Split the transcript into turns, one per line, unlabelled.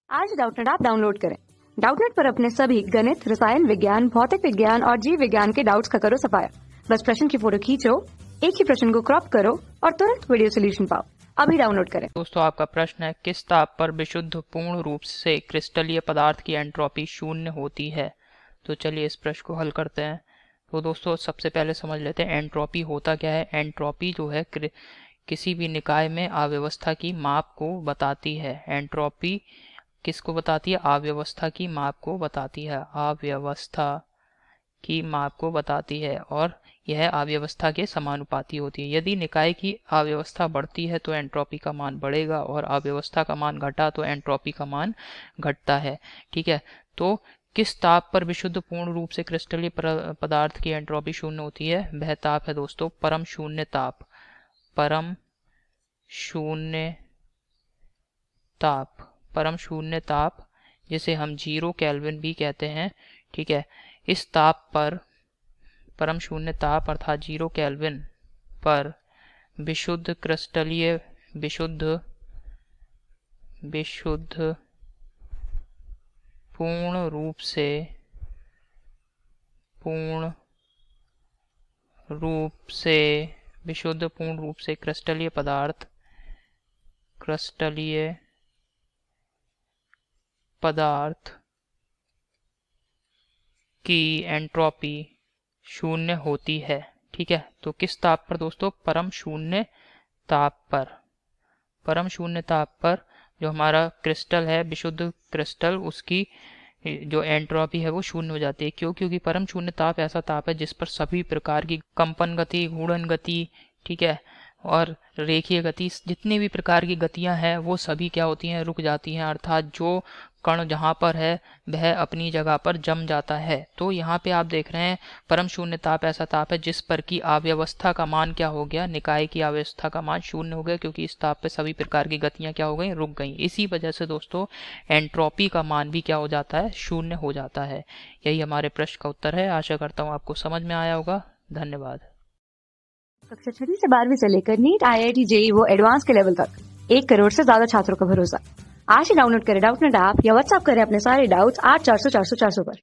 आज Doubtnut app download करें। Doubtnut पर अपने सभी गणित, रसायन विज्ञान, भौतिक विज्ञान और जीव विज्ञान के डाउट्स का करो सफाया। बस प्रश्न की फोटो खींचो, एक ही प्रश्न को क्रॉप करो और तुरंत वीडियो सोल्यूशन पाओ। अभी डाउनलोड करें।
दोस्तों, आपका प्रश्न है, किस ताप पर विशुद्ध पूर्ण रूप से क्रिस्टलीय पदार्थ की एंट्रोपी शून्य होती है। तो चलिए इस प्रश्न को हल करते हैं। तो दोस्तों, सबसे पहले समझ लेते हैं एंट्रोपी होता क्या है। एंट्रोपी जो है किसी भी निकाय में अव्यवस्था की माप को बताती है। एंट्रोपी किसको बताती है? अव्यवस्था की माप को बताती है। अव्यवस्था की माप को बताती है और यह अव्यवस्था के समानुपाती होती है। यदि निकाय की अव्यवस्था बढ़ती है तो एंट्रोपी का मान बढ़ेगा और अव्यवस्था का मान घटा तो एंट्रोपी का मान घटता है। ठीक है, तो किस ताप पर विशुद्ध पूर्ण रूप से क्रिस्टलीय पदार्थ की एंट्रोपी शून्य होती है? वह ताप है दोस्तों परम शून्य ताप। परम शून्य ताप, परम शून्य ताप जिसे हम 0 केल्विन भी कहते हैं। ठीक है, इस ताप पर, परम शून्य ताप अर्थात 0 केल्विन पर विशुद्ध क्रिस्टलीय विशुद्ध पूर्ण रूप से विशुद्ध पूर्ण रूप से क्रिस्टलीय पदार्थ की एंट्रोपी शून्य होती है। ठीक है, तो किस ताप पर दोस्तों? परम शून्य ताप पर। परम शून्य ताप पर जो हमारा क्रिस्टल है, विशुद्ध क्रिस्टल, उसकी जो एंट्रोपी है वो शून्य हो जाती है। क्यों? क्योंकि परम शून्य ताप ऐसा ताप है जिस पर सभी प्रकार की कंपन गति, घूर्णन गति, ठीक है, और रेखीय गति, जितनी भी प्रकार की गतियां हैं वो सभी क्या होती हैं? रुक जाती हैं। अर्थात जो कण जहां पर है वह अपनी जगह पर जम जाता है। तो यहाँ पे आप देख रहे हैं परम शून्य ताप ऐसा ताप है जिस पर की अव्यवस्था का मान क्या हो गया? निकाय की अव्यवस्था का मान शून्य हो गया, क्योंकि इस ताप पे सभी प्रकार की गतियां क्या हो गई? रुक गई। इसी वजह से दोस्तों एंट्रोपी का मान भी क्या हो जाता है? शून्य हो जाता है। यही हमारे प्रश्न का उत्तर है। आशा करता हूँ आपको समझ में आया होगा। धन्यवाद।
कक्षा 6 से 12वीं से लेकर नीट, IIT, JEE वो एडवांस के लेवल तक 1 करोड़ से ज्यादा छात्रों का भरोसा। आज ही डाउनलोड करें डाउटनेट ऐप या व्हाट्सएप करें अपने सारे डाउट्स 8400 400 400 पर।